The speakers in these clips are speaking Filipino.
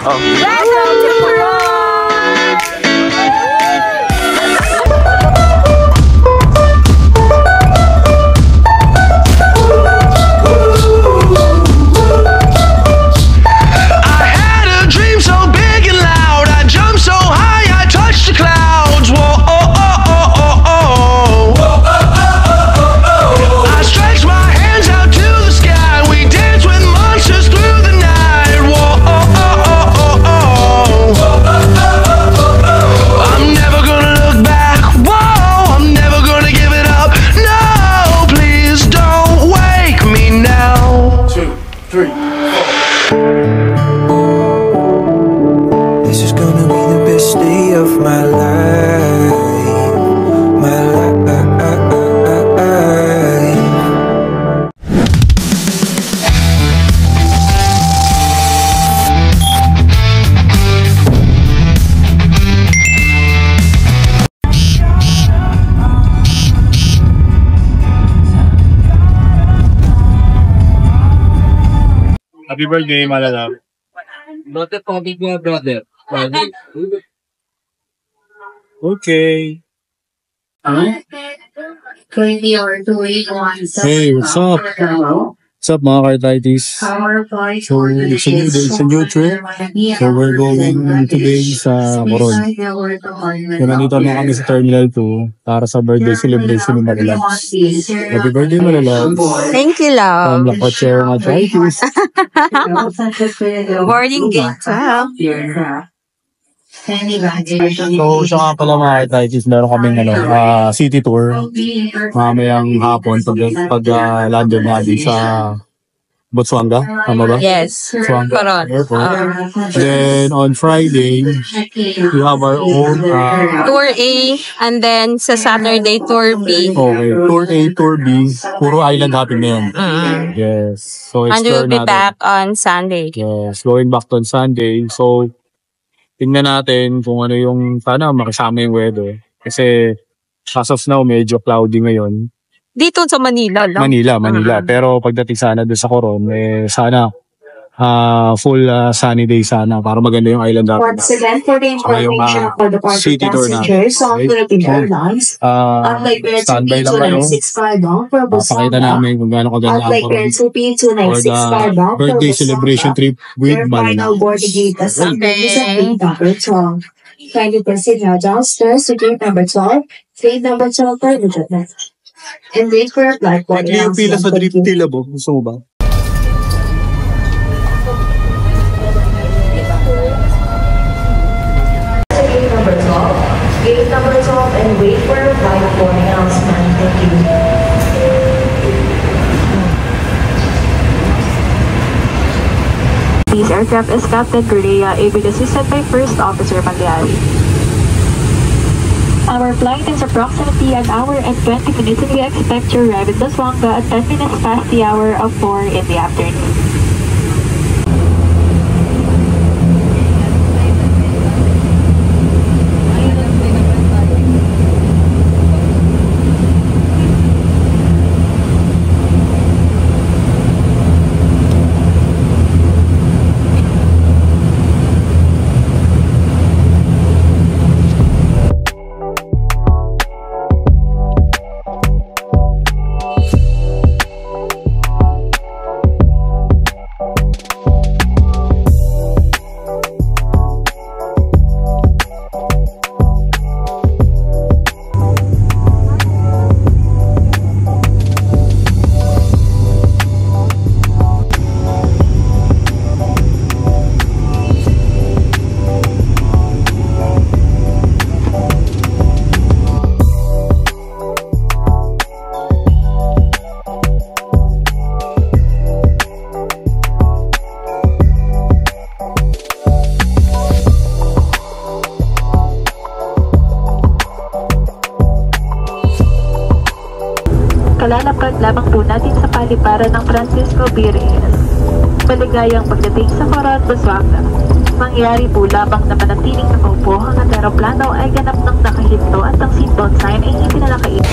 Welcome to Coron! This is gonna be the best day of my life, my life. Happy birthday, Malala. Brother, topic mo, brother. Okay. Hey, what's up? What's up mga Cartites? So, it's a new trip. So, we're going today sa Coron. So, nandito na kami sa Terminal 2 para sa birthday celebration ni Marilabs. Happy birthday, Marilabs. Thank you, love. Lakotse mga Cartites. Morning game. So, siya nga pala mga Cartites, meron kaming city tour. Mamayang hapon pag landed natin sa Botswana, tama ba? Yes. Botswana Airport. Then on Friday, we have our own Tour A, and then sa Saturday, Tour B. okay, Tour A, Tour B, puro island hopping na yun. Yes. So And explore we'll be natin. back on Sunday. Yes, going back on Sunday. So, tingnan natin kung ano yung, sana makisama yung weather. Kasi, as of now, medyo cloudy ngayon. Dito sa Manila lang. Manila. Pero pagdating sana doon sa Coron, sana full sunny day sana para maganda yung island natin. Once again, for the information for the part of city tour na. passengers on Philippine Airlines, unlike Air standby lang kayo. 2965 bound for Pakita Busan, namin kung gaano kaganda ang unlike Coron. Air For the 2965 bound for birthday celebration Busan, trip with their Malala. final boarding gate is at gate number 12. Kindly proceed now downstairs to gate number 12, gate number 12 for the goodness. And wait for a flight board Pwede yung pila sa announcement. drip tilabo. Gusto mo ba? Gate number 12. Gate number 12 and wait for a flight board announcement. Thank you. This aircraft is Captain Correa, aviation assisted by First Officer Magliari. Our flight is approximately an hour and 20 minutes and we expect to arrive in Busuanga at 10 minutes past the hour of 4 in the afternoon. Kalalapag lamang po natin sa paliparan ng Francisco B. Reyes. Maligayang pagdating sa Coron, Busuanga. Mangyari po lamang na manatiling nakaupo hanggang aeroplano ay ganap ng nakahinto at ang seatbelt sign ay ipinalakain.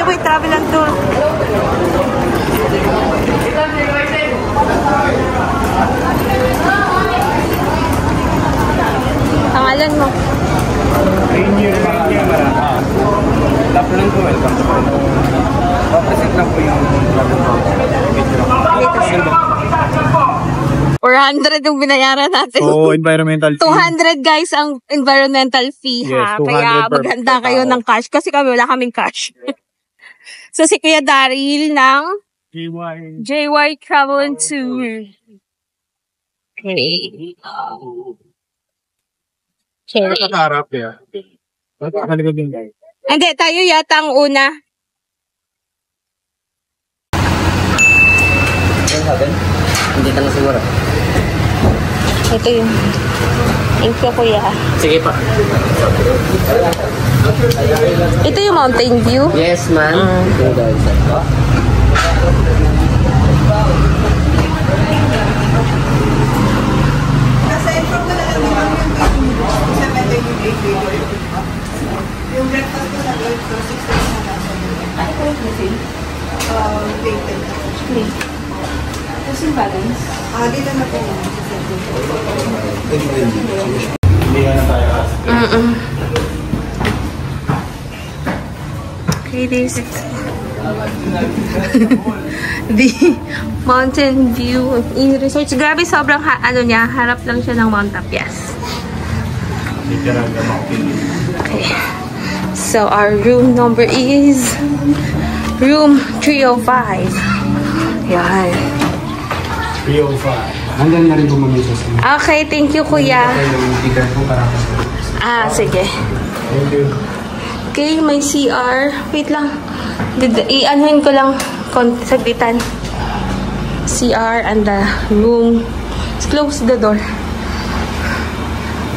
J-Boy Travel and Tour. Pangalan mo? Rainier Marama. Tap lang po, welcome po. Papresent lang po yung 400 yung binayaran natin. So, environmental fee. 200 guys ang environmental fee ha. Yes, 200 Kaya per maghanda kayo tao. ng cash kasi kami wala kaming cash. So si Kuya Daryl ng JY Travel and Tour. Okay. Nakakarap ya. Nakakalagay din. Hindi, tayo yata ang una. Hindi ka na siguro. Ito yun. Thank you, Kuya. Sige pa. Ito yung mountain view. Yes, ma'am. Yung breakfast ko sa 8 to 6 days na lang. Ano po yung missing? Plated. Kasi balance? Dito na po. Okay, this is the mountain view of In Resorts. Grabe, sobrang ano niya, harap lang siya ng Mount Tapias. Okay. So, our room number is room 305. Yan. 305. Hanggang na rin po mamisa sa Okay, thank you, Kuya. yung ticket po para Sige. Thank you. Okay, may CR. Wait lang. I-anuhin ko lang saglitan. CR and the room. Let's close the door.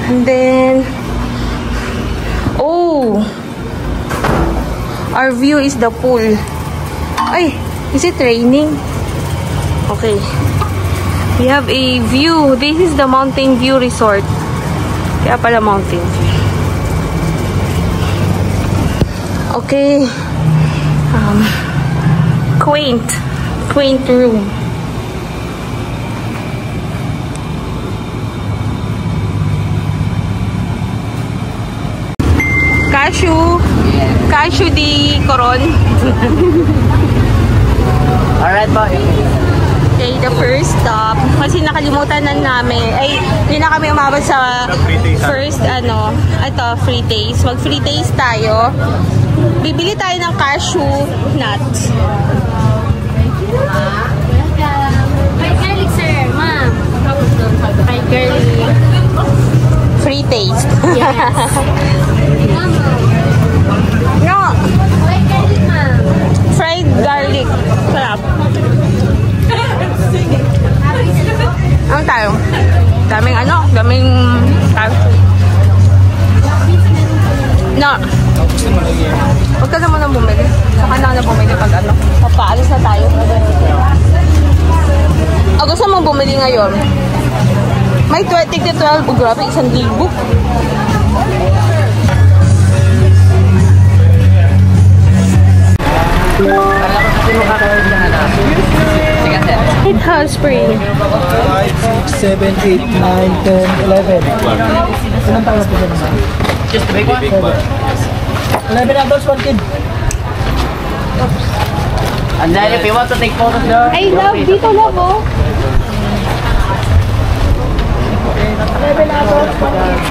And then, our view is the pool. Ay, is it raining? Okay. We have a view. This is the Mountain View Resort. Kaya pala Mountain View. Okay. Quaint room. Cashew di Coron. Alright po. Okay, the first stop. Kasi nakalimutan na namin. Ay, hindi na kami umabot sa first, free taste. Mag-free taste tayo. Bibili tayo ng cashew nuts. May garlic, sir, ma'am. May garlic. Free taste. Yes. No. May garlic, ma'am. Fried garlic. Sarap. Ano tayo? Daming cashew. No. Huwag ka naman bumili. Saka na bumili pag papaalis na tayo. Gusto mong bumili ngayon? May 20 to 12. Grabe, 1,000. It has spring. 5, 6, 7, 8, 9, 10, 11. Ilan tayo po dyan naman? Just the big one. 11 adults, 1 kid. And then if you want to take photos there, I love dito love oh. 11 adults, 1 kid.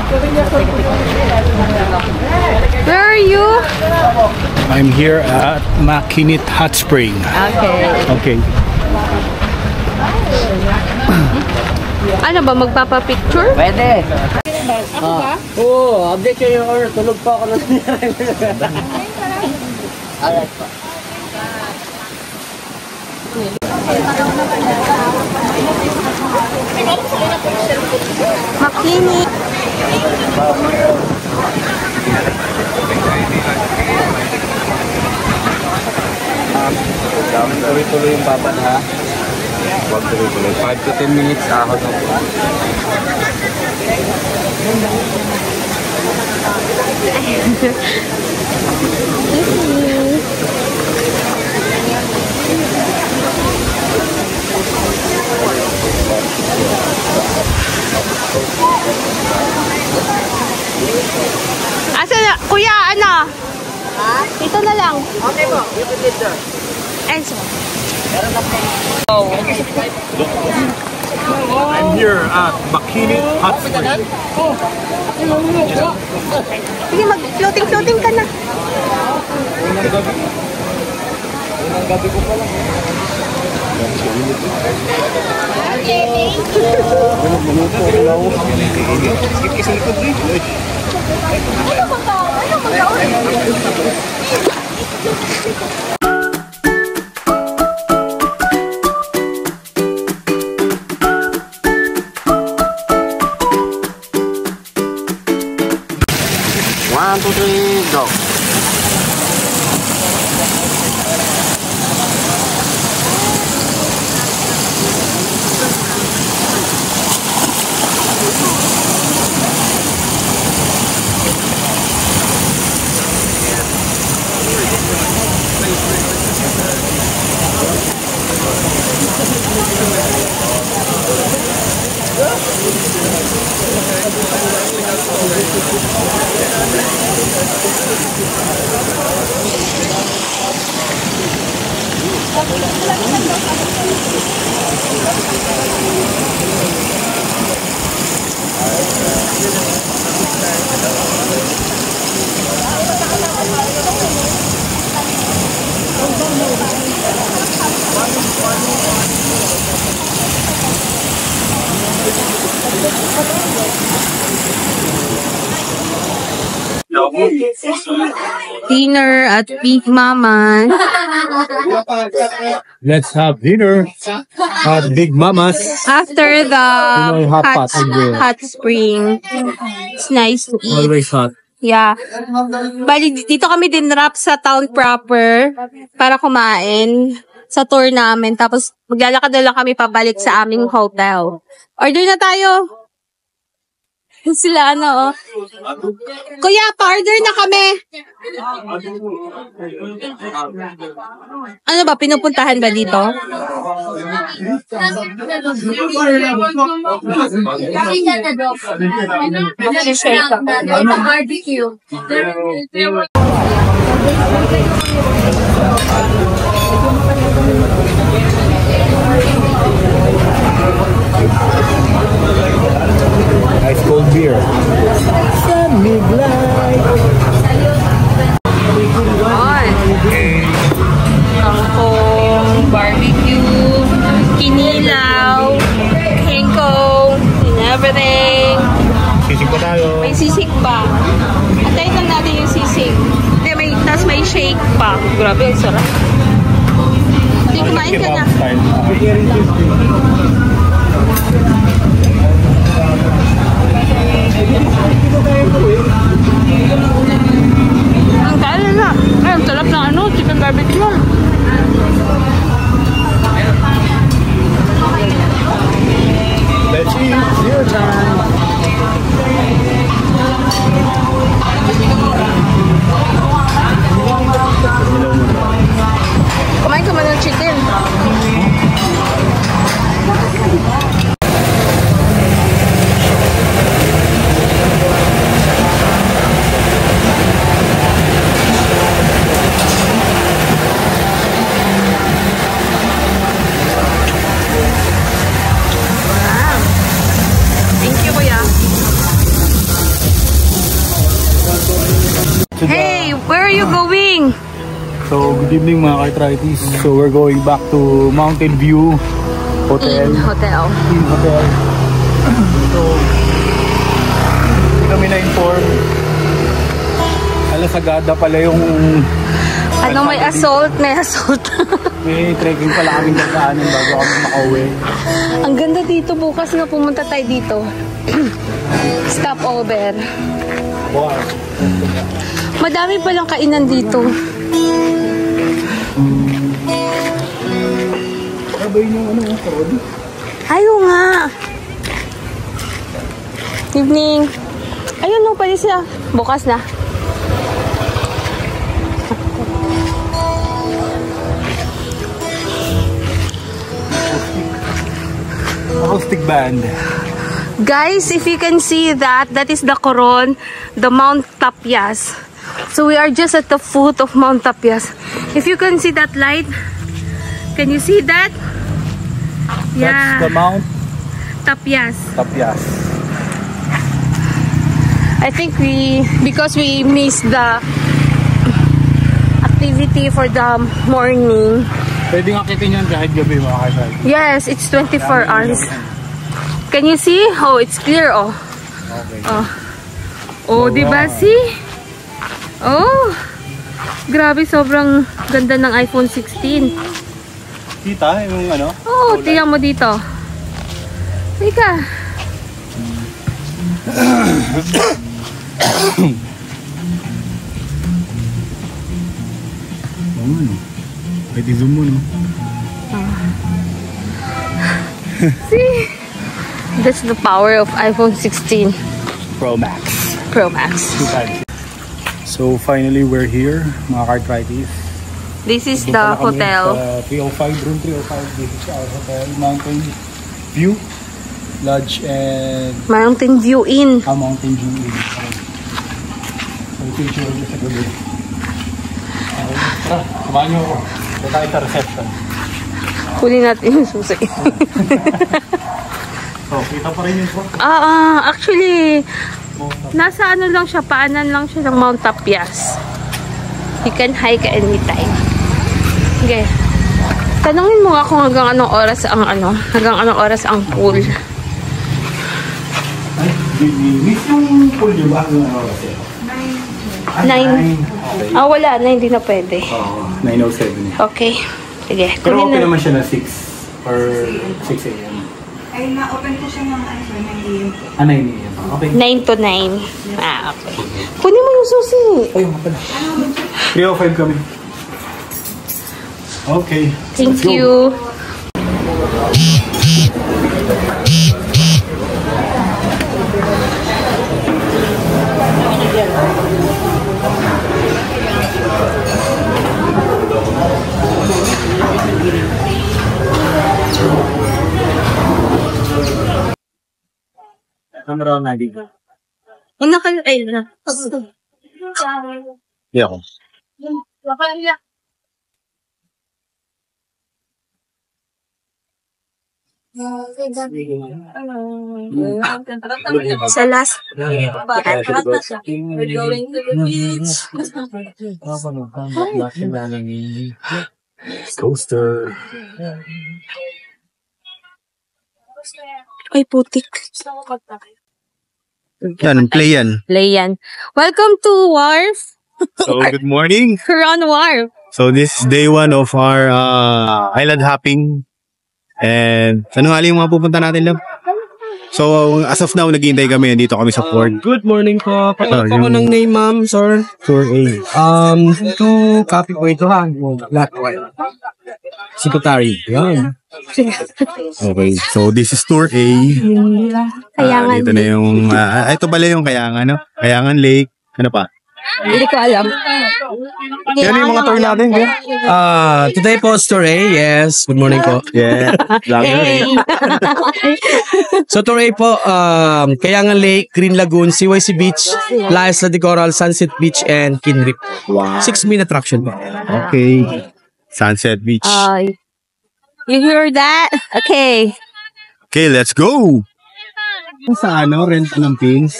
Where are you? I'm here at Makinit Hot Spring. Okay. Ano ba, magpapapicture? pwede. Oo, update ko yung order. Tulog pa ako na. Alright pa. Makinig. Tuloy-tuloy yung babad ha. Huwag tuloy-tuloy. 5 to 10 minutes ahod na po. Okay po, you can get there. And so. I'm here at Bikini Hot Spring. Sige, mag-floating ka na. Gabi ko pala. One, two, three, go. Dinner at Big Mama. Let's have dinner at Big Mama's. After the Pinoy hot pot again. hot spring. It's nice to eat. Always hot. Yeah. Bali, dito kami dinrap sa town proper para kumain sa tour namin. Tapos, maglalakad na lang kami pabalik sa aming hotel. Order na tayo. Sila oh. Kuya, pa-order na kami. Ano ba, pinupuntahan ba dito? Barbecue. Ice cold beer. Kangkong, barbecue, kinilaw, kengkong, and everything. Sisig pa tayo. May sisig pa. Antayin lang natin yung sisig. Tapos may shake pa. Grabe, ang sarap. Hindi, kumain ka na. Ang kala na. Ay, ang sarap na chicken barbecue. Let's eat. Your time. Kumain ka man ng chicken. Hey, where are you going? So, good evening mga ka-arthritis. So, we're going back to Mountain View Hotel. Hotel. So, hindi kami na-inform. Alasagada pala yung... Ano, may assault? May assault. May trekking pala kaming dadaanan bago kami makauwi. Ang ganda dito. Bukas na pumunta tayo dito. Stopover. Wow. Madami palang kainan dito. Sabay yung karodi. Ayaw nga. Evening. Ayun no, pwede sila. Bukas na. Acoustic band. Guys, if you can see that is the Coron, the Mount Tapias. So we are just at the foot of Mount Tapias. If you can see that light, can you see that? Yeah. That's the Mount Tapias. Tapias. I think because we missed the activity for the morning. Pwede nga akitin yan kahit gabi mga ka-tribes. Yes, it's 24 hours. Can you see? Oh, it's clear. Oh. Okay. Oh, diba? See? Oh. Grabe, sobrang ganda ng iPhone 16. Kita yung ano? Oh, tingnan mo dito. Teka. Pwede zoom mo, no? See? That's the power of iPhone 16 Pro Max. Pro Max. So finally we're here, mga Cartrites. This is the hotel. 305, room 305. This is our hotel, Mountain View Lodge and Mountain View Inn. Mountain View Inn. So picture ulit sa gabi. Tara, samahan nyo ako. Ito tayo sa reception. Huli natin yung susi. So, kita pa rin yung po. Actually, nasa ano lang siya, paanan lang siya ng Mount Tapias. You can hike anytime. Okay. Tanungin mo ako hanggang anong oras ang pool. Ay, miss yung pool nyo ba? Hanggang ano oras yun? 9. Wala na, hindi na pwede. 9:07. Okay. Sige. Pero open naman siya na 6 or 6 a.m. Ay, na-open ko siya ng 9 a.m. 9 a.m. Okay. 9 to 9. Okay. Kunin mo yung susi. Ay, mapala. 3:05 kami. Okay. Thank you. Camera na dito. Una kayo, ay na. Hindi ako. Sa last. We're going to the beach. Coaster. Ay, putik. Yan, play yan. Play yan. Welcome to Wharf. So, good morning. We're on Wharf. So, this is day 1 of our island hopping. And, ano nga yung mga pupunta natin, Lab? So, as of now, naghihintay kami. Dito kami sa port. Good morning po. Pakita ko ng name, ma'am, sir. Tour A. Ito, copy po ito, ha? Black, white. Secretary. Yan. Okay, so this is Tour A. Kayangan Dito na yung, ito pala yung Kayangan, no? Kayangan Lake. Ano pa? Hindi ko alam. Yan yung mga tour natin. Today po, Tour A. Yes. Good morning po. Yeah. Hey. So, Tour A po, Kayangan Lake, Green Lagoon, CYC Beach, La Isla de Coral, Sunset Beach, and Kinrip. Wow. 6-minute attraction po. Okay. Sunset Beach. You hear that? Okay. Okay, let's go! Sa ano, rent ng pins?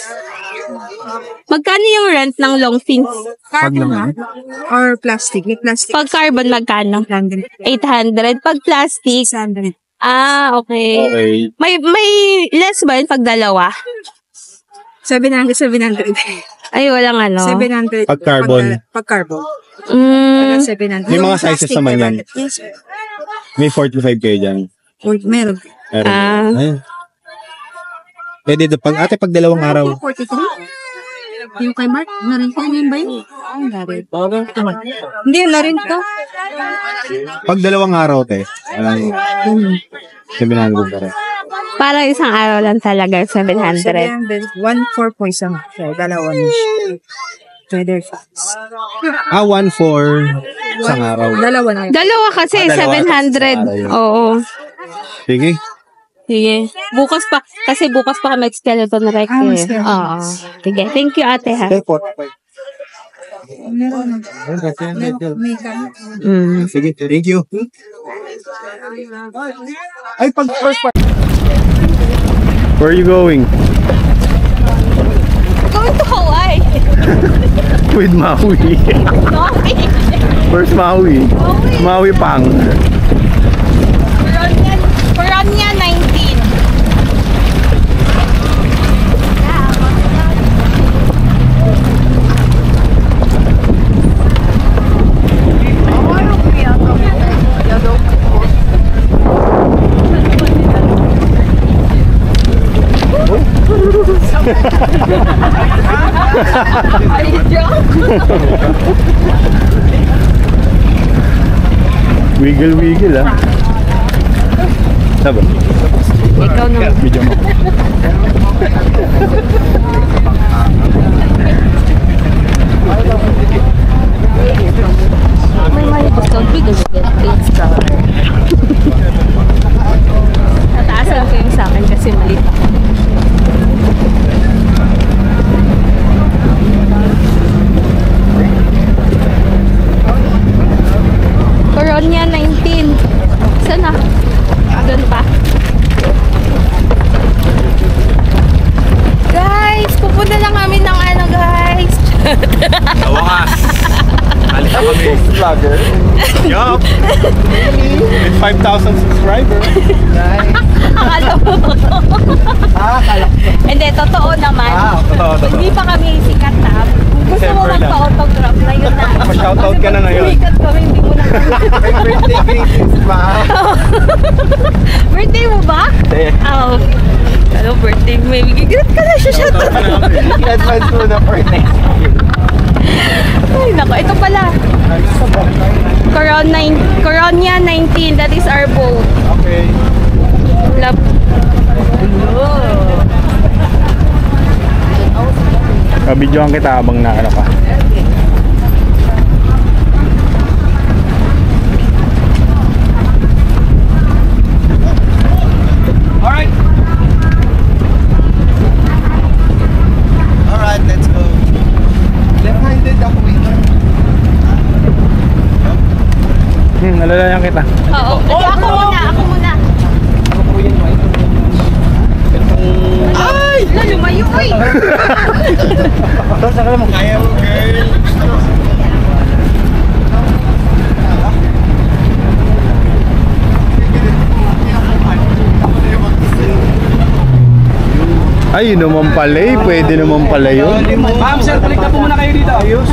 Magkano yung rent ng long fins? Carbon ha? Or plastic? May plastic. Pag carbon, magkano? 800. Pag plastic? 600. Okay. Okay. May less ba yun pag dalawa? 700. Ay, walang ano. 700. Pag carbon. Pag carbon. 700. May mga sizes naman yan. Yes. May 45 kayo dyan. Meron. Ayun. Pwede pag dalawang araw. 43. Yung kay Mark, narin ko yun ba yun? Hindi, narin ko. Pag dalawang araw, te. 700 pa rin. Parang isang araw lang talaga, 700. 700. 1-4 po isang. Dalawa na. Weather facts. 1-4 isang araw. Dalawa na. Dalawa kasi, Dalawa. 700. Oo. Sige. Sige. Bukas pa kami skeleton wreck eh. Oo. Sige. Thank you, ate, ha? Sige, thank you. Ay, pag first part. Where are you going? Going to Hawaii. With Maui. Maui. Where's Maui? Maui Pang. Piranha 19. Are you drunk? Wiggle, ah. Saba? Ikaw naman. Video mo. May malibos kang bigay extra. Nataasan ko yung sa akin kasi mali pa. Piranha 19. Sana? Doon pa. Guys, pupunta na kami ng ano, guys. Sa wakas. Alis na kami. Vlogger? Yup. With 5,000 subscribers. Akala mo. Hindi, totoo naman. Totoo. Hindi pa kami sikat na. Gusto mo magpa-autograph na yun na. Pa-shoutout ka na ngayon. Sikat kami, hindi mo na. May birthday greetings ba? Birthday mo ba? Hindi. Oo. Ano, birthday mo? Gigilot ka na siya. Shoutout ka na kami. I-advance mo na for next year. Ay, nako. Ito pala. Piranha 19. That is our boat. Okay. Love. Kabidyoan kita habang na ano ka. Alright. Alright, let's go. Left-handed ako winner. Nalalayan kita. Oo. Ako muna. Ay! Lumayo, uy! Kaya mo, girl. Ay, yun naman pala eh. Pwede naman pala yun. Ma'am, sir, balik na po muna kayo dito. Ayos.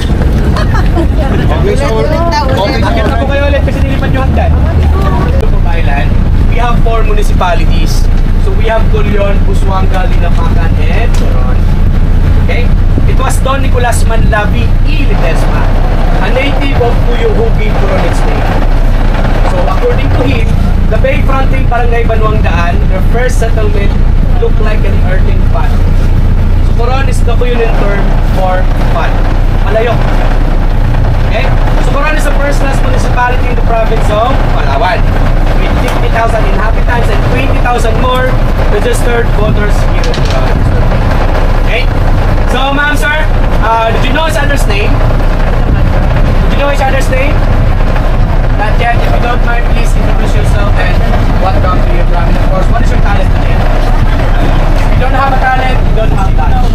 Okay, sakit na po kayo ulit kasi nilipat yung hagdan. Island, we have 4 municipalities. So we have Culion, Busuanga, Linapacan, and Coron. Okay? It was Don Nicolas Manlavi y Ledesma, a native of Puyo who gave Coron its name. So according to him, the bay-fronting Barangay Banuang Daan, their first settlement looked like an earthen pot. So Coron is the Puyonan term for pot. Malayok. Okay? So Coron is the first-class municipality in the province of Palawan, with 50,000 inhabitants and 20,000 more registered voters here in the province. Okay? So, ma'am, sir, did you know each other's name? Did you know each other's name? Not yet. If you don't mind, please introduce yourself and what country you're from. Of course, what is your talent today? If you don't have a talent, you don't have talent.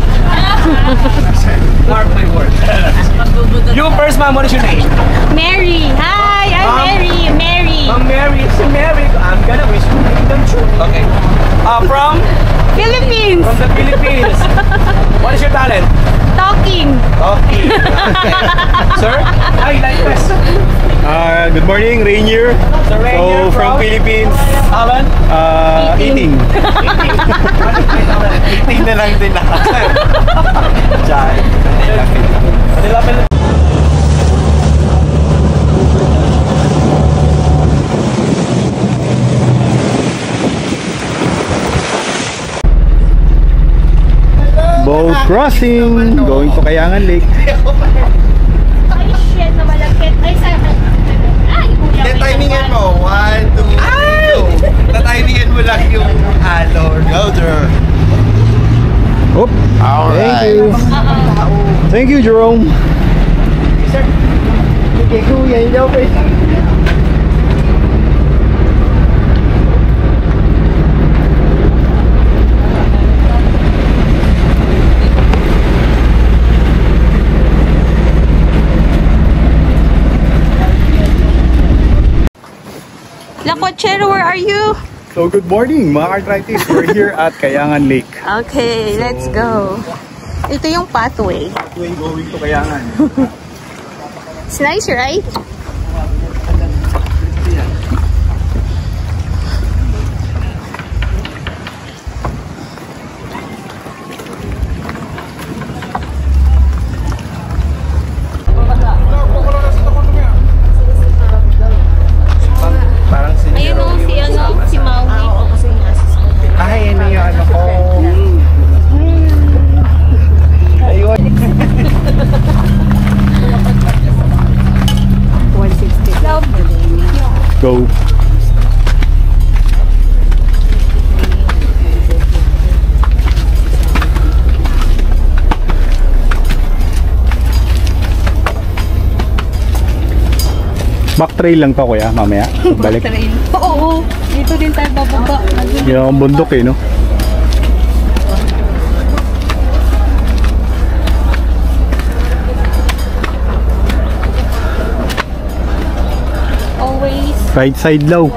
Mark my word. You first, ma'am, what is your name? Mary. Hi, I'm Mary. Ma'am Mary, it's Mary. I'm gonna wish you them true. Okay. From? Philippines. From the Philippines. What is your talent? Talking. Okay. Sir? Hi, likewise. Good morning, Rainier. So, Rainier from Philippines. Alan? Eating. Eating na lang din ako. Diyan. Boat crossing. Going to Kayangan Lake. Ay, shit, na malakit. Ay, sa'yo. Ay, Tatimingan mo. 1, 2, 3, go. Tatimingan mo lang yung halo. Go there. Thank you. Thank you, Jerome. Kay kuya, hindi ako pwede. La Cochero, where are you? So good morning mga arthritis. We're here at Kayangan Lake. Okay, let's go. Ito yung pathway. Pathway going to Kayangan. It's nice, right? Ayun o, si Maui. Ay, ano yung ano ko? Ayun. 160. Go. Back trail lang to kuya, mamaya. Balik. Oo, dito din tayo bababa. Yung bundok eh, no? Always. Right side daw.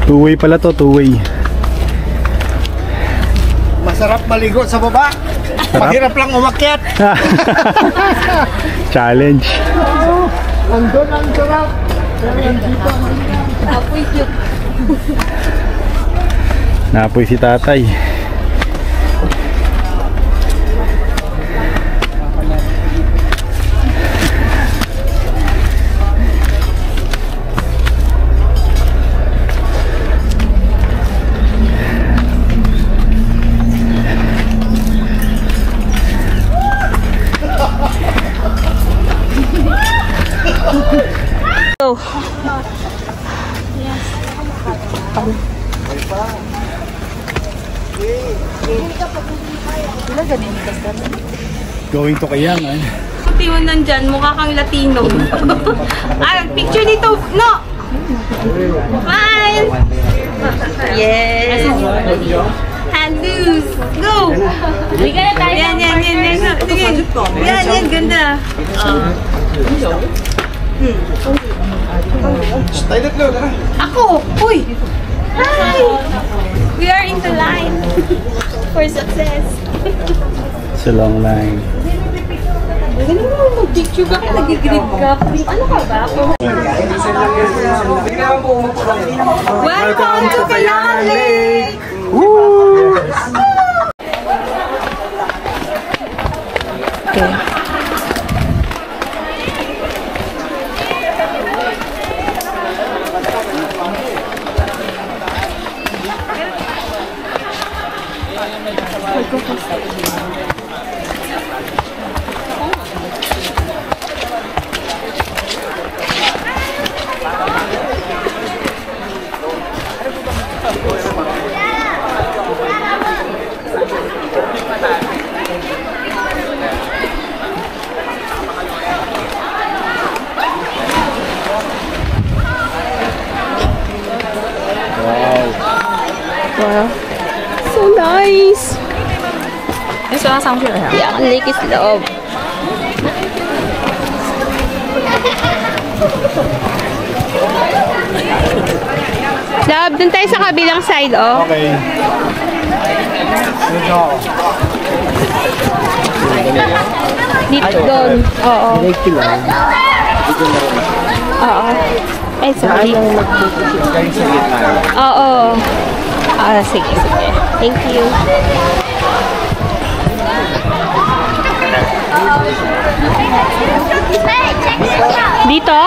Two-way pala to, two-way. Masarap maligo sa baba. Mahirap lang umakyat. Challenge. Andun ang sarap. Apoy cute. Napoy si tatay. Go. Going to Kayangan. Puti mo nandyan, mukha kang Latino. Ah, picture dito. No! Smile! Yes! Hand loose! Go! Yan, yan, yan, yan. Sige. Yan, yan, ganda. Ako! Uy! Hi! We are in the line for success. It's a long line. Ganun mo mag-picture ka, nag-grip ka. Ano ka ba? Welcome to Kayangan Lake! Woo! Okay. Wow. So nice. 你想要上去了呀？ Yeah, lake is love. Love, dun tayo sa kabilang side, oh. Okay. Dito doon. Oo. Oo. Eh, sorry. Oo. Ah, sige, sige. Thank you. Dito?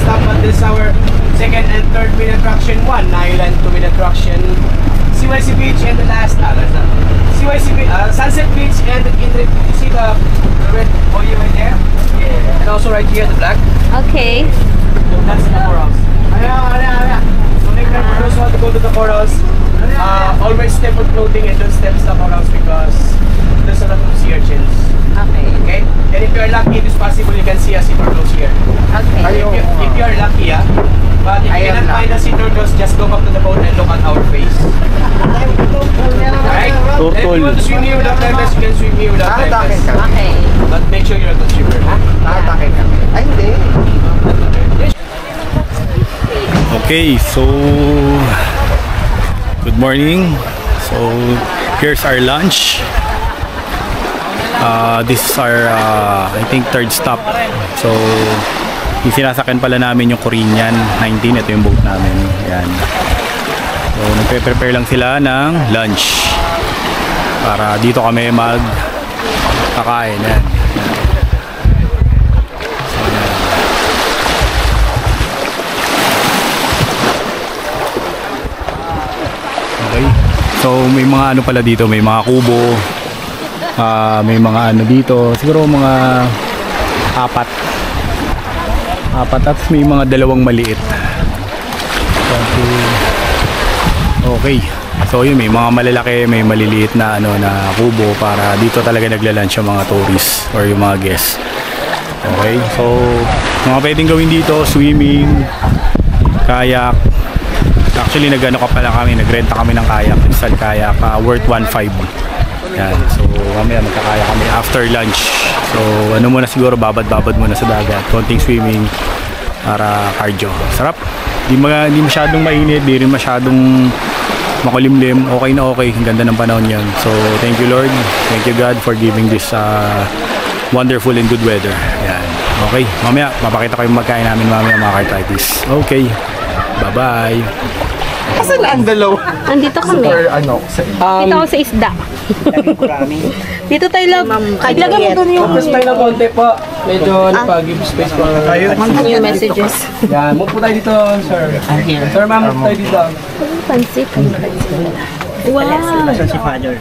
stop, but this is our second and third main attraction. One island, two main attraction. CYC Beach and the last, CYC Sunset Beach and you see the red buoy right there? Yeah. And also right here, the black. Okay. That's the corals. So make sure for those who want to go to the corals, always step on clothing and don't step the corals because there's a lot of sea urchins. Okay. And if you're lucky, it is possible you can see a sea turtles here. Okay. If you're lucky, but if you cannot find a sea turtles, just go up to the boat and look at our face. Alright? And if you want to swim here without life vest, you can swim here without life vest. Okay. But make sure you're a good swimmer. Ay, hindi. Okay, so good morning. So here's our lunch. This is our I think third stop. So yung sinasakyan pala namin yung Korean 19. Ito yung boat namin. Ayan. So nagpe-prepare lang sila ng lunch para dito kami mag-kakain. Ayan. Okay. So may mga ano pala dito, may mga kubo. May mga ano dito, siguro mga apat at may mga dalawang maliit. Okay. So yun, may mga malalaki, may maliliit na ano na kubo para dito talaga nagla-lunch yung mga tourists or yung mga guests. Okay. So mga pwedeng gawin dito, swimming, kayak. Actually nag-ano ka pala kami, nagrenta kami ng kayak, install kayak, worth 1.5. Yan. So mamaya magkakaya kami after lunch. So ano muna siguro, babad-babad muna sa dagat, konting swimming para cardio. Sarap. Di masyadong mainit, di rin masyadong makulimlim. Okay na okay. Ang ganda ng panahon yan. So thank you Lord. Thank you God for giving this wonderful and good weather. Yan. Okay. Mamaya mapakita ko yung magkain namin mamaya mga Kartaitis. Okay. Bye-bye. Asan ang dalawa? Andito kami. Ano? Dito ako sa isda. Dito tayo lang. Ilagay mo doon yung... Focus tayo ng konti po. Medyo nagpa-give space po tayo. Yung messages. Yan. Move po tayo dito, sir. Sir, ma'am, move tayo dito. Pansit. Wow. Si Father.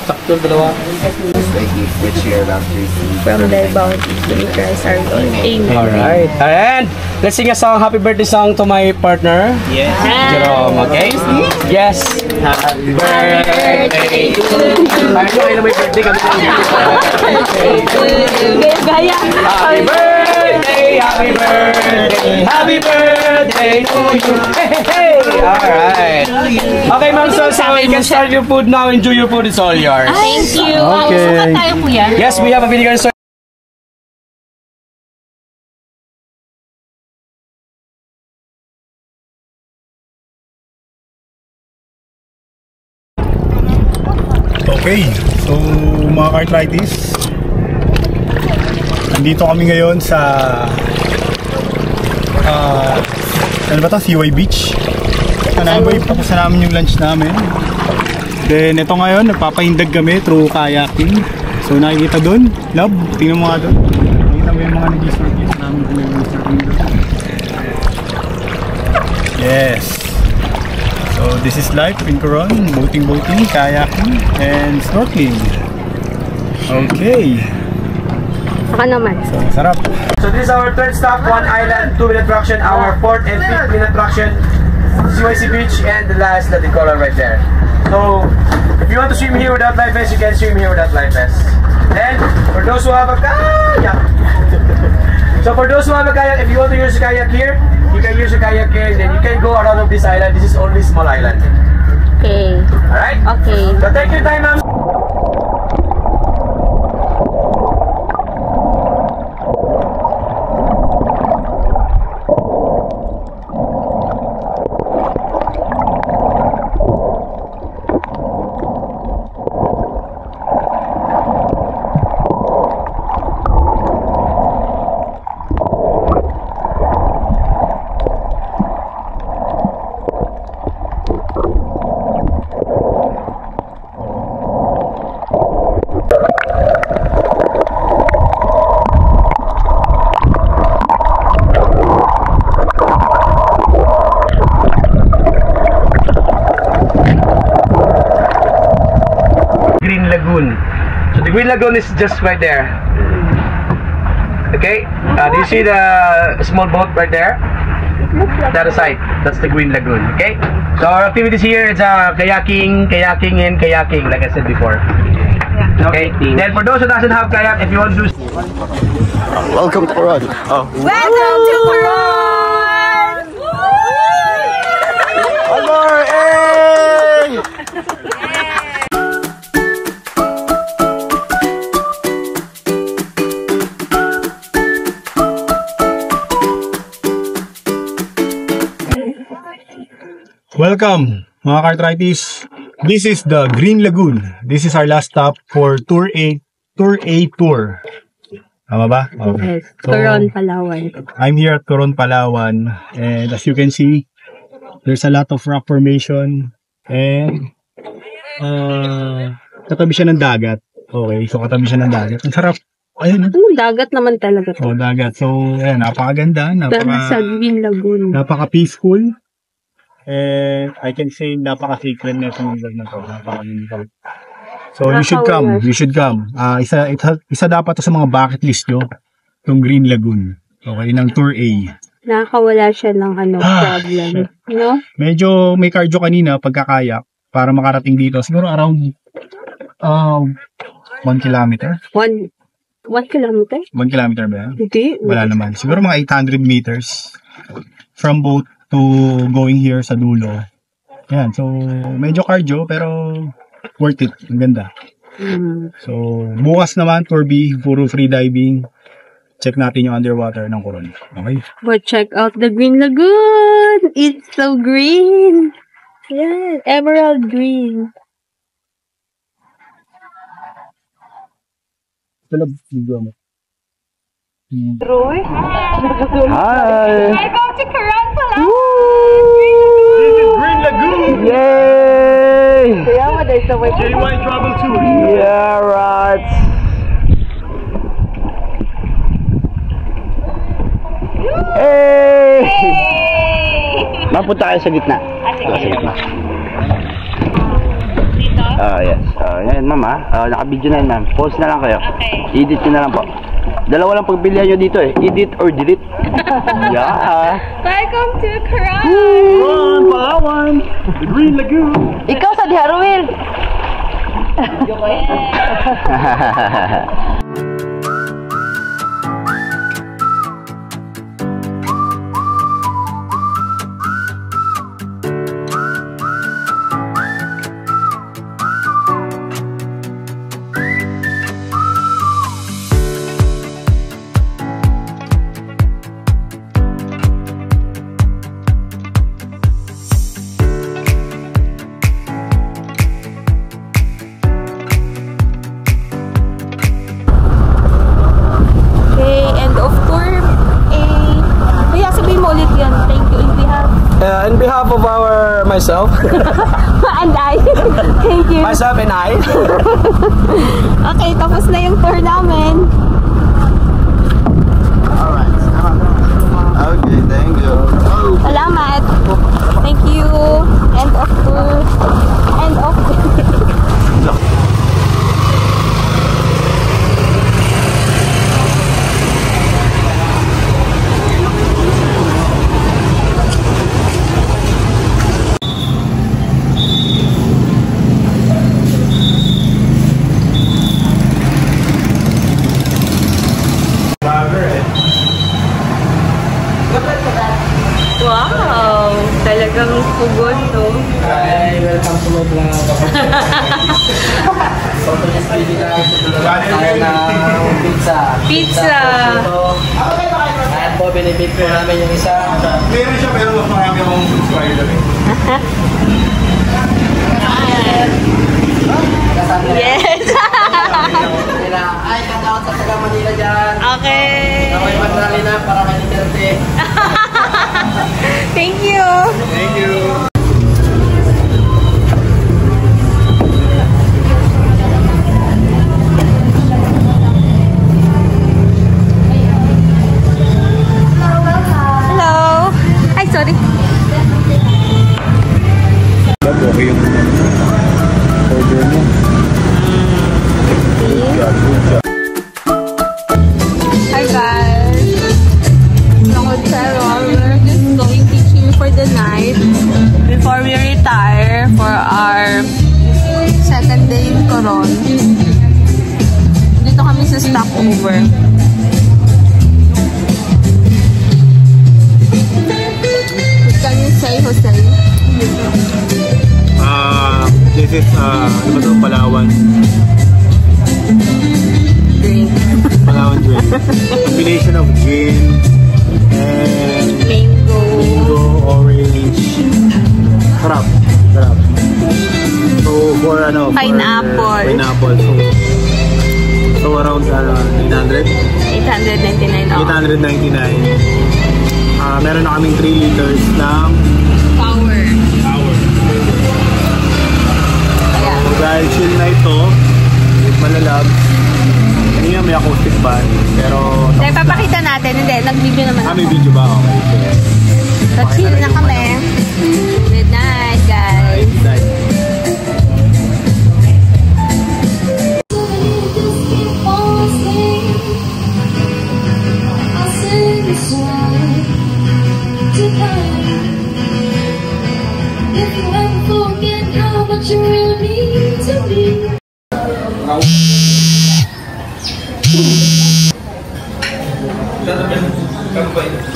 Sakto, dalawa. From the bounty to Christ our Lord. Amen. Alright. And let's sing a song, happy birthday song to my partner. Yes. Jerome, okay? Yes. Happy birthday to you. Ay, na may birthday kami. Gaya. Happy birthday, happy birthday, happy birthday to you. Hey, alright. Okay, ma'am, so you can start your food now. Enjoy your food, it's all yours. Thank you. Okay. Sukat tayo kuya. Yes, we have a vinegar sauce. Okay, so mga Kartaitis, nandito kami ngayon sa ano ba ito? CY Beach. Tapos na namin yung lunch namin. Then ito ngayon, nagpapahindag kami through kayaking. So nakikita doon, love, tingnan mo nga doon. Nakikita mo yung mga nag-snorkeling namin kung nag-snorkeling doon. Yes. So this is life in Coron, boating, kayaking, and snorkeling. Okay. Saka naman. So sarap. So this is our third stop, one island, two main attraction, our fourth and fifth main attraction, CYC Beach, and the last, the Decoral right there. So if you want to swim here without life vest, you can swim here without life vest. And for those who have a kayak, so for those who have a kayak, if you want to use a kayak here, you can use a kayak here, and then you can go around of this island. This is only small island. Okay. Alright? Okay. So take your time, ma'am. Lagoon. So the Green Lagoon is just right there. Okay, do you see the small boat right there? The other side, that's the Green Lagoon. Okay, so our activities here is kayaking, and kayaking, like I said before. Okay, then for those who doesn't have kayak, if you want to do... Welcome to Coron. Oh. Welcome to Coron! Hello, hey! Welcome, mga Cartritis. This is the Green Lagoon. This is our last stop for Tour A tour. Tama ba? Okay. Yes, Coron, Palawan. I'm here at Coron, Palawan. And as you can see, there's a lot of rock formation. And katabi siya ng dagat. Okay, so katabi siya ng dagat. Ang sarap. Ayun. Dagat naman talaga. Oh, dagat. So, ayan, napakaganda. Sa Green Lagoon. Napaka-peaceful. And I can say napaka-sacred na itong lugar na ito. Napaka-unique. So you should come. You should come. Isa dapat to sa mga bucket list nyo. Itong Green Lagoon. Okay, ng Tour A. Nakakawala siya ng problem. No? Medyo may cardio kanina pagkakayak para makarating dito. Siguro around 1 kilometer. 1 kilometer? 1 kilometer ba yan? Hindi. Wala naman. Siguro mga 800 meters from boat to going here sa dulo. Yan. So, medyo cardio pero worth it. Ang ganda. So, bukas naman, Tour B, puro free diving. Check natin yung underwater ng Coron. Okay? But check out the Green Lagoon! It's so green! Yeah, emerald green. Roy? Hi! Welcome to Coron, Palawan! This is Green Lagoon! Yay! JY Travel Tour. Yeah, right. Hey! Mapunta kayo sa gitna. Sa gitna. Dito? Yes. Yan, mama. Naka-video na yan, ma'am. Pause na lang kayo. Okay. Edit nyo na lang po. Dalawa lang pagpilihan nyo dito eh. Edit or delete. Yeah. Welcome to Coron! Coron, Palawan! The Green Lagoon! Ikaw sa Diharuil! On behalf of myself. And I. Thank you. Myself and I. Okay, tapos na yung tour namin. Alright. Okay, thank you. Salamat. Thank you. End of tour. End of tour. Wow! Talagang pugon, no? Hi, welcome to my vlog. So, just bibigay tayo ng pizza. Pizza! Ayan po, binibig po namin yung isa. Meron siya pero mas marami akong subscriber eh. Yes! Ay, count sa taga Manila dyan. Okay. Naway Manali na para kay Duterte. Thank you. Thank you. Hello. Ay, sorry. Okay yung order mo. This is, ano ba ito? Palawan. Drink. Palawan drink. Combination of gin and mango, orange. Sarap. Sarap. So, for ano? Pineapple. Pineapple. So around 800? 899. 899. Meron na kaming 3 liters ng Power. Ayan. So, dahil chill na ito, malalab. Kanina may acoustic band, pero... Dahil papakita natin, hindi, nag-video naman ako. May video ba? Okay. So, chill na kami. Good night, guys. Good night.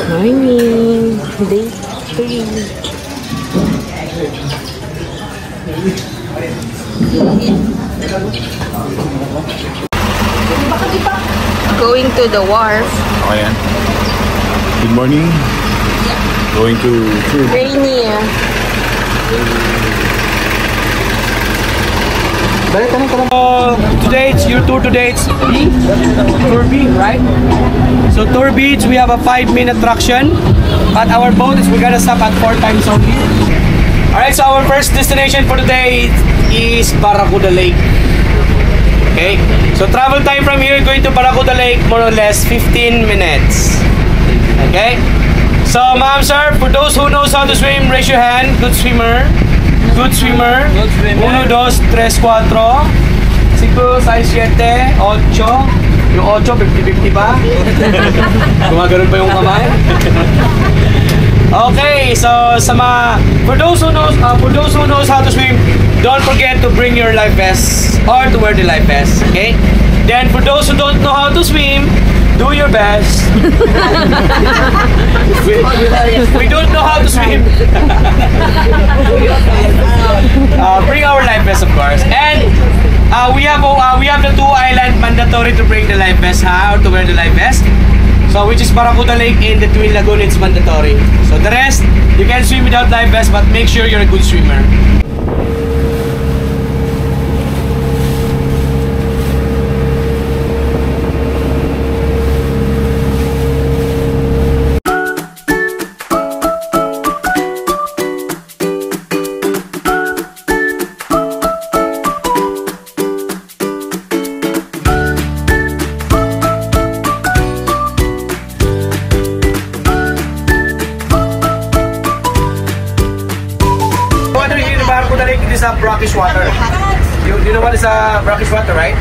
Morning, day 3. Going to the wharf. Okay yan. Good morning. Going to food. Rainy. Today it's your tour. Today it's B, Tour B, right? So Tour Beach, we have a 5-minute traction, but our boat is we're gonna stop at 4 times only. All right, so our first destination for today is Barracuda Lake. Okay, so travel time from here going to Barracuda Lake more or less 15 minutes. Okay, so ma'am, sir, for those who knows how to swim, raise your hand. Good swimmer. Good swimmer. 1, 2, 3, 4, 5, 6, 7, 8. Yung 8, 50-50 ba? Gumagano'n pa yung kamay? Okay, so for those who knows how to swim, don't forget to bring your life vest or to wear the life vest. Okay? Then for those who don't know how to swim, do your best. We don't know how to swim. Bring our life vest, of course. And we have the 2 island mandatory to bring the life vest, or to wear the life vest. So which is Barracuda Lake and the Twin Lagoon, it's mandatory. So the rest, you can swim without life vest, but make sure you're a good swimmer. Brackish water. You know what is brackish water, right?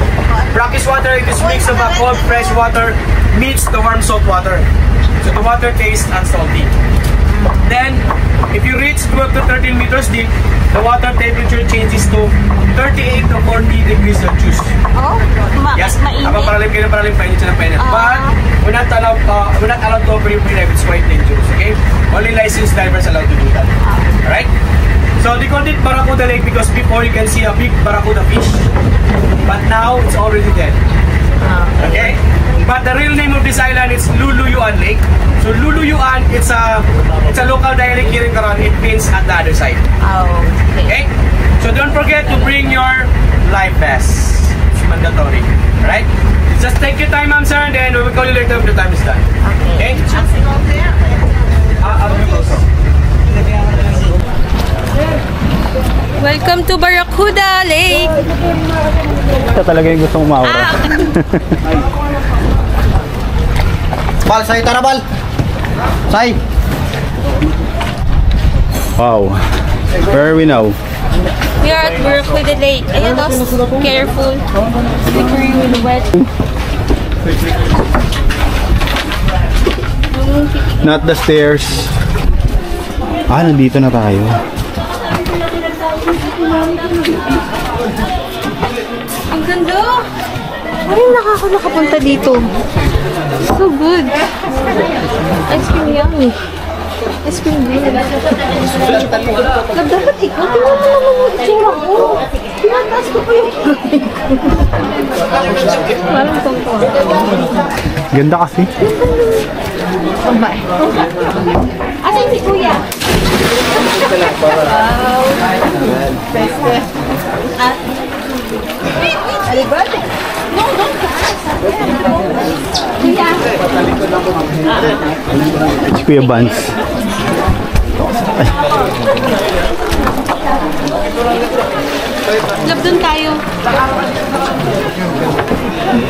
Brackish water is a mix of cold fresh water meets the warm salt water. So the water tastes unsalty. Then, if you reach 12 to 13 meters deep, the water temperature changes to 38 to 40 degrees Celsius. Oh, yes, mainit. paralim kayo, painit siya ng painit. But, we're not allowed to operate free dive. It's quite dangerous, okay? Only licensed divers allowed to do that. Alright? So they called it Barracuda Lake because before you can see a big barracuda fish, but now it's already dead. Okay? But the real name of this island is Luluyuan Lake. So Luluyuan, it's a local dialect here in Coron. It means at the other side. Oh, okay. So don't forget to bring your life vest. It's mandatory. Alright? Just take your time, ma'am, sir, and then we will call you later when the time is done. Okay? Welcome to Barracuda Lake. Ito talaga yung gusto mong maura. Bal, say, tara, Bal. Say. Wow. Where are we now? We are at Barracuda Lake. Ayan, careful. Slippery with wet. Not the stairs. Nandito na tayo. Ang ganda! Ay, nakapunta dito. So good. Ice cream yummy. Spring View. Dapat ikaw. Tingnan mo naman yung itsura ko. Tinataas ko pa yung parang tungkol. Ganda kasi. Bye. Asan si Kuya? Wow. Beste. Alibad? No, don't. Kuya. Kuya Vance. Love dun tayo.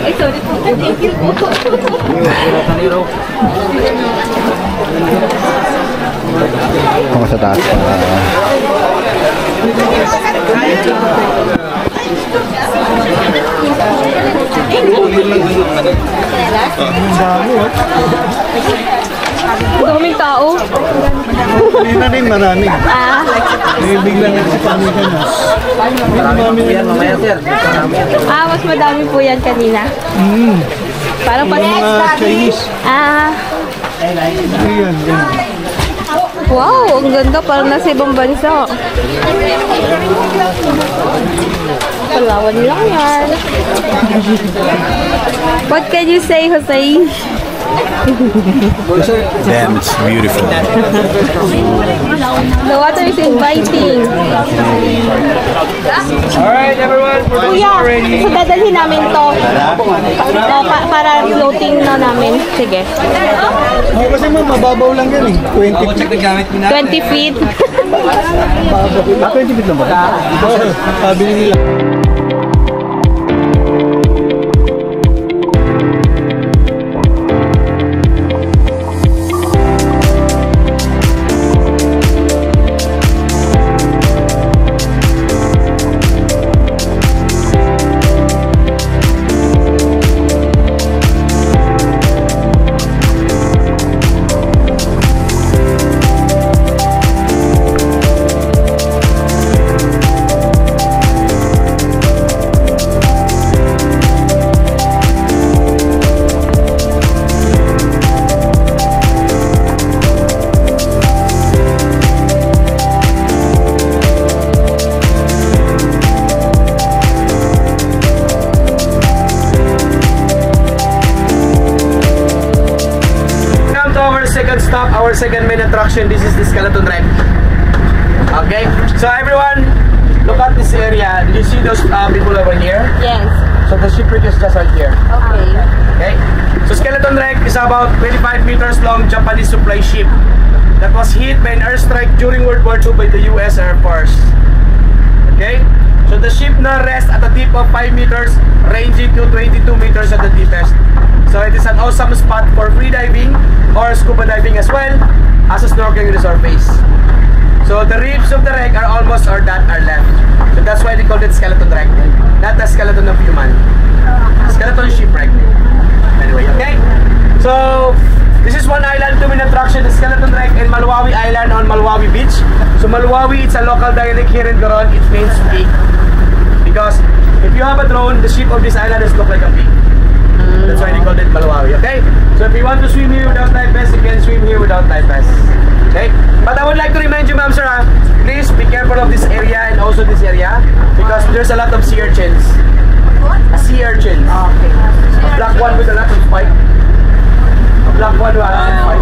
Ay, sorry po. Thank you po. Kung sa taas pa. Daming tao. Hindi na rin marami. Biglang nagsipami ka na. Mas madami po yan kanina. Parang Yung mga Chinese. Ayan, yan. Wow, ang ganda. Parang nasa ibang bansa. Palawan lang yan. What can you say, Jose? Damn, it's beautiful. The water is inviting. Alright, everyone, for those who Kuya, are ready. so dadalhin namin to. Para floating na namin. Sige. Kasi mababaw lang yan eh. 20 feet. 20 feet lang ba? Sabi nila. Our second main attraction, this is the skeleton wreck. Okay, so everyone, look at this area. Did you see those people over here? Yes. So the shipwreck is just right here. Okay. Okay, so skeleton wreck is about 25 meters long Japanese supply ship that was hit by an airstrike during World War II by the US Air Force. Okay, so the ship now rests at a depth of 5 meters, ranging to 22 meters at the deepest. So it is an awesome spot for free diving or scuba diving as well as a snorkeling in the surface. So the ribs of the wreck are almost or that are left. So that's why they call it skeleton wreck, not the skeleton of human. Skeleton shipwreck. Anyway, okay. So this is one island to main attraction, the skeleton wreck in Malawi Island on Malawi Beach. So Malawi, it's a local dialect here in Coron. It means pig. Because if you have a drone, the shape of this island is look like a pig. That's why they called it Malawi, okay? So if you want to swim here without life vest, you can swim here without life vest. Okay? But I would like to remind you, ma'am, sir, please be careful of this area and also this area because there's a lot of sea urchins. Sea urchins. Okay. A black one with a lot of spike. A black one with a lot of spike.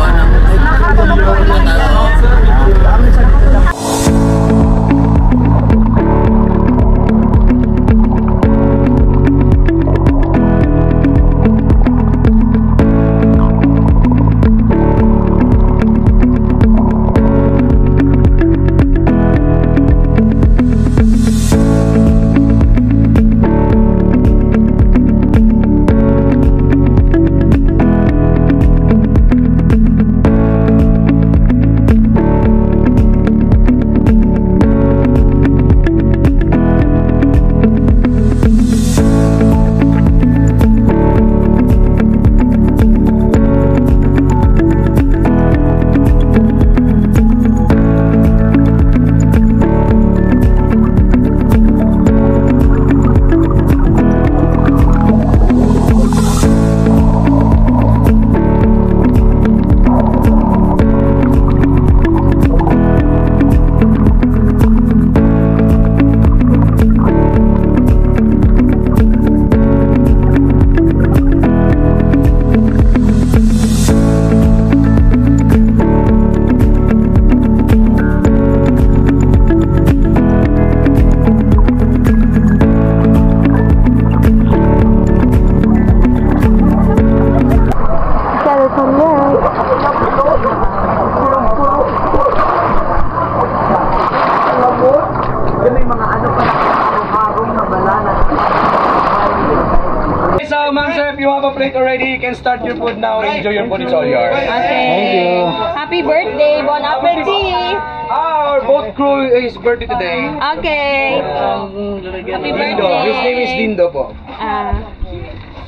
can start your food now. Enjoy your food. It's all yours. Okay. Thank you. Happy birthday. Bon appetit. Our boat crew is birthday today. Okay. Happy birthday. Dindo. His name is Dindo po.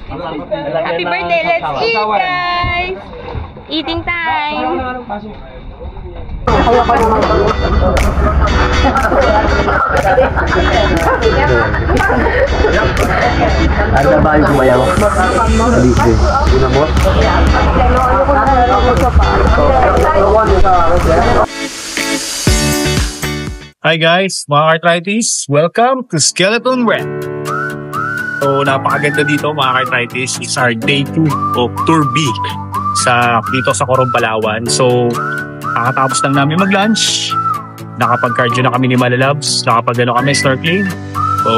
Happy birthday. Let's eat, guys. Eating time. Ada ba yung kumayaw? Alisi. Unamot? Hi guys, mga arthritis, welcome to Skeleton Rep. So napakaganda dito mga arthritis, it's our day 2 of Tour B dito sa Coron, Palawan. So kakatapos lang namin mag-lunch, nakapag-cardio na kami ni Malalabs, nakapag-ano kami snorkeling. So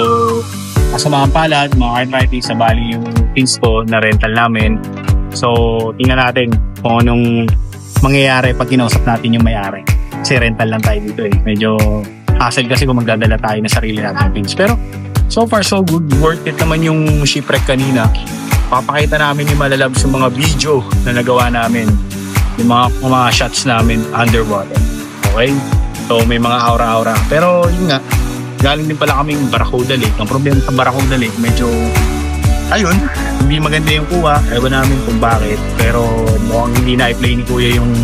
kasamahan palad mga arthritis, sa bali yung pins ko na rental namin. So tingnan natin kung anong mangyayari pag kinausap natin yung may-ari. Kasi rental lang tayo dito eh. Medyo hassle kasi kung magdadala tayo na sarili natin pins. Pero so far so good, worth it naman yung shipwreck kanina. Papakita namin yung Malalabs yung mga video na nagawa namin, yung mga shots namin underwater. Okay? So may mga aura-aura. Pero yun nga, galing din pala kaming Barracuda Lake. Ang problema sa Barracuda Lake, medyo ayun, hindi maganda yung kuha. Ewan namin kung bakit. Pero mukhang hindi na i-play ni Kuya yung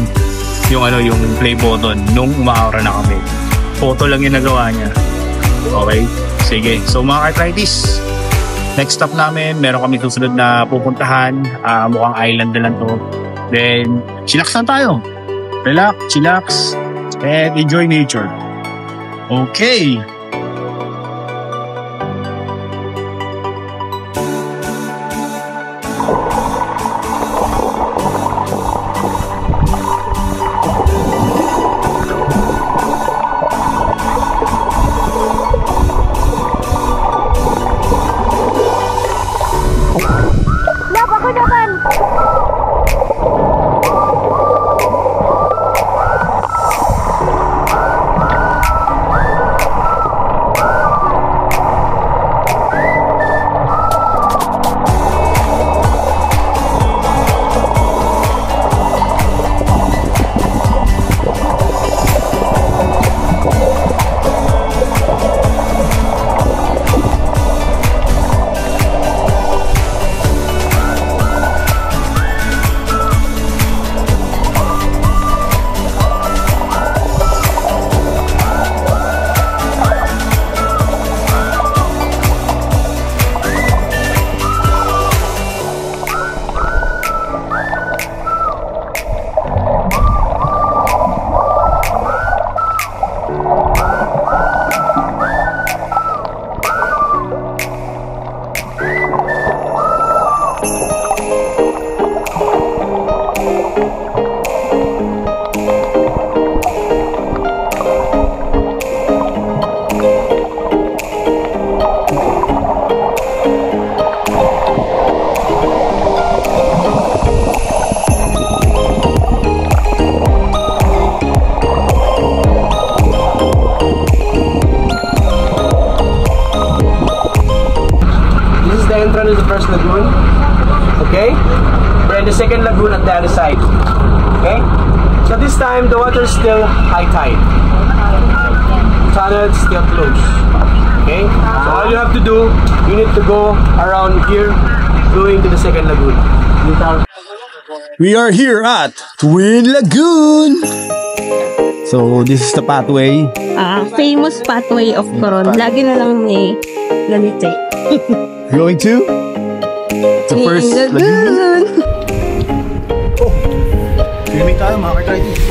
play button nung umaura na kami. Photo lang yung nagawa niya. Okay? Sige. So mga arthritis, next stop namin, meron kami susunod na pupuntahan. Mukhang island na lang to. Then, chillax na tayo. Relax, chillax, and enjoy nature. Okay. Is the first lagoon, okay? We're in the second lagoon at the other side, okay? So this time the water is still high tide. Tunnel is still closed, okay? So all you have to do, you need to go around here, going to the second lagoon. We are here at Twin Lagoon. So this is the pathway. Famous pathway of Coron. Lagi na lang may ganito. Going to the first lagoon. Oh, swimming tayo mga arthritis.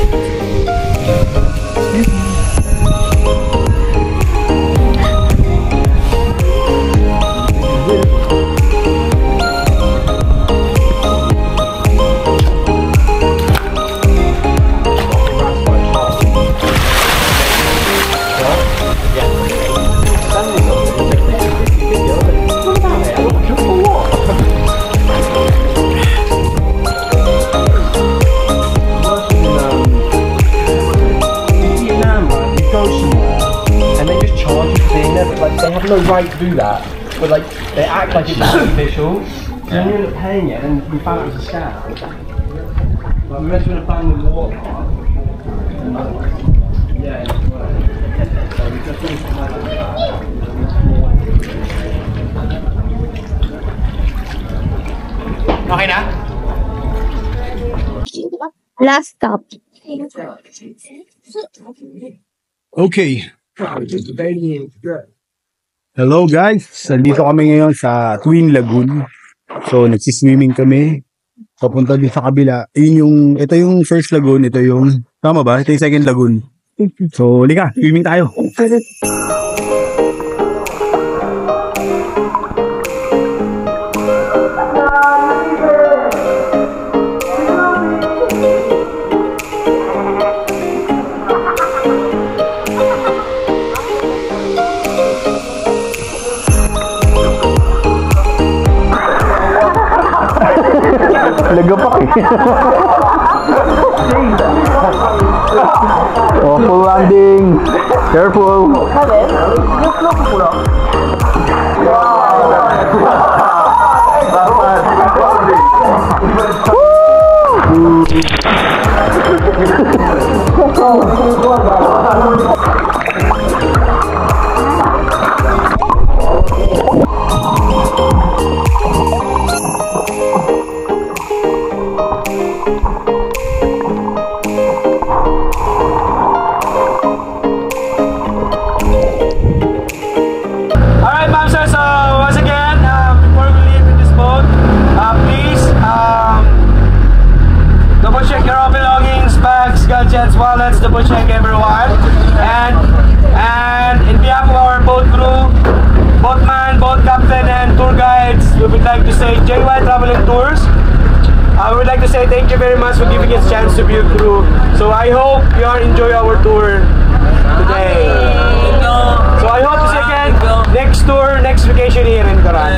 They have no right to do that, but like they act like it's official. And you end up paying it, and we found it was a scam. But we went to the family water park. Yeah, it's right. So we just finished okay na? Last stop. Okay. Hello guys, nandito kami ngayon sa Twin Lagoon. So nagsiswimming kami. Papunta din sa kabila. Ito yung first lagoon, ito yung, tama ba? Ito yung second lagoon. So halika, swimming tayo. Lagapak eh. Oh, full landing. Careful. Wallets, double check everyone, and in behalf of our boat crew, boatman, boat captain, and tour guides, we would like to say JY Travel and Tours. We would like to say thank you very much for giving us a chance to be a crew. So I hope you all enjoy our tour today. So I hope to see you again next tour, next vacation here in Coron.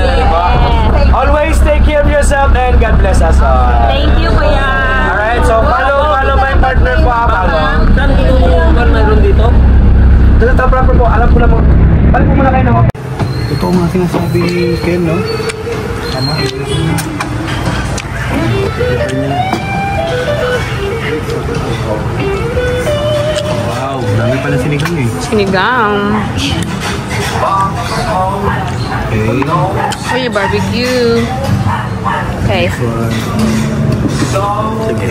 Always take care of yourself and God bless us all. Thank you, Kuya. Alright, so follow my partner ko, follow. Saan kinuha mayroon dito? Dito ta proper po, alam ko na mo. Balik po muna kayo na mo. Totoo nga sinasabi Ken, no? Tama. Wow, dami pala sinigang eh. Sinigang. Okay. Uy, barbecue. Okay. Sige.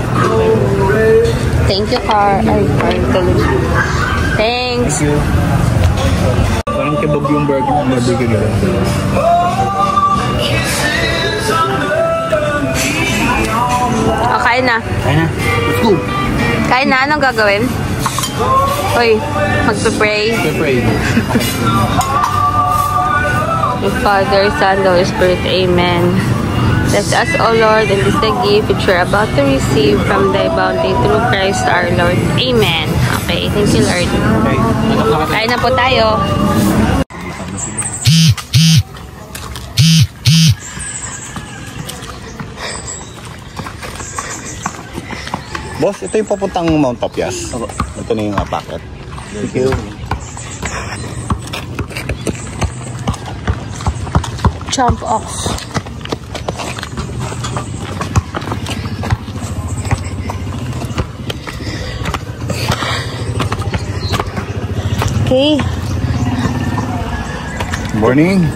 Thank you, Car. Ay, thanks. Thank you. Parang kebab yung barbecue nila. Oh, kain na. Kain na. Let's go. Kain na. Anong gagawin? Uy, magpe-pray. Pray. Father, Son, Holy Spirit. Amen. Bless us, O Lord, and this the gift which we're about to receive from thy bounty through Christ our Lord. Amen. Okay, thank you, Lord. Kain na po tayo. Boss, ito yung papuntang Mount Tapias. Ito na yung packet. Thank you. Jump off. Okay. Morning.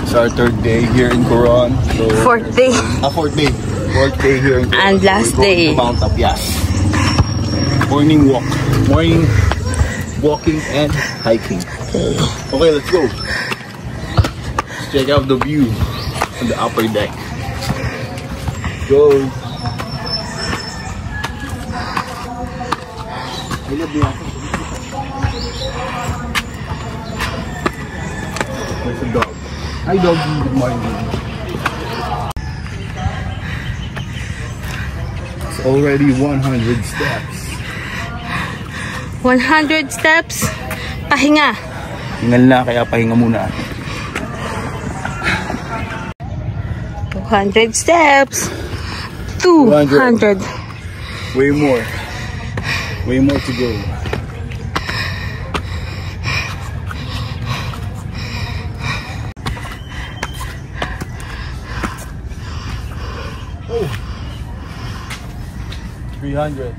It's our third day here in Coron. So, Fourth day. Fourth day. Fourth day here in Coron. And last day. To Mount Tapias. Morning walk. Morning walking and hiking. Okay, let's go. Let's check out the view on the upper deck. Go. There's a dog. Hi doggy, good morning. It's already 100 steps. 100 steps. Pahinga. Hingal na, kaya pahinga muna. 200 steps. 200. Way more. Way more to go. 300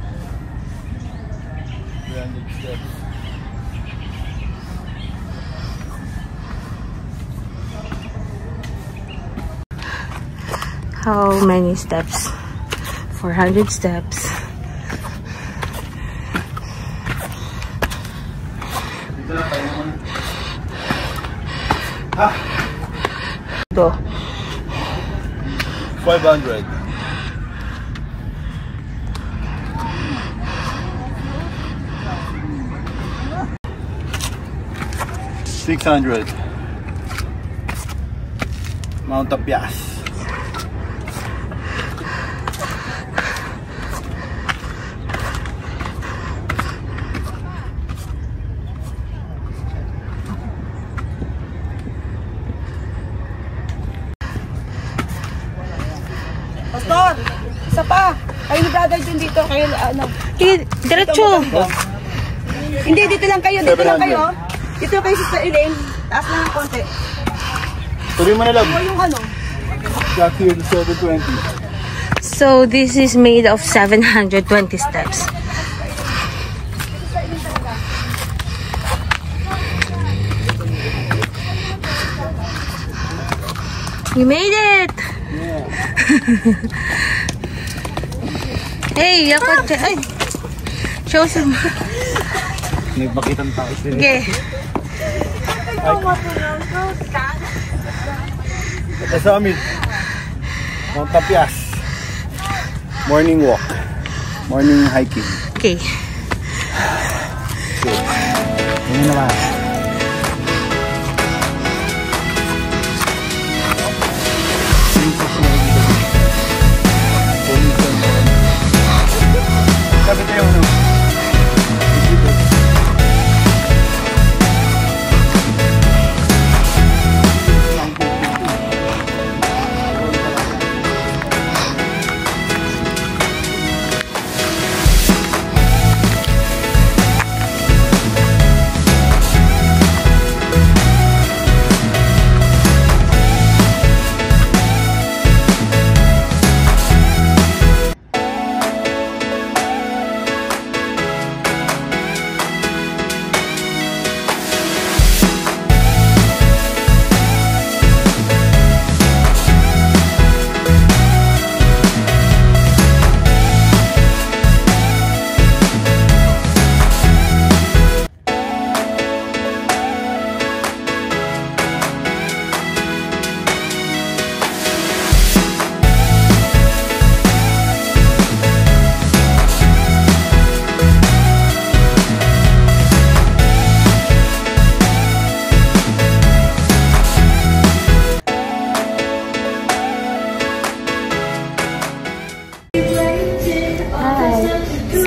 steps. How many steps? 400 steps. Go. 500. 600. Mount Tapias. Pastor, isa pa. Kayo nag-guide din dito. Kayo, ano? Diretso. Hindi, dito lang kayo. Dito lang kayo. Dito kayo sa Elaine. Taas lang ng konti. Tuloy mo na lang. O yung ano? Got here to 720. So this is made of 720 steps. You made it! Yeah. Hey, yakot. Ay! Show some. Nagpakitan tayo sila. Okay. Ito sa amin. Mount Tapias. Morning walk. Morning hiking. Okay. Yun naman. Sabi tayo ano?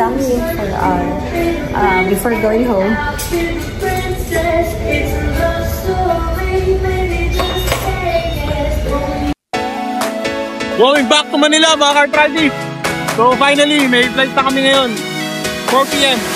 Something for our before going home. Going back to Manila mga ka-Friday. So finally, may flight na kami ngayon. 4 PM.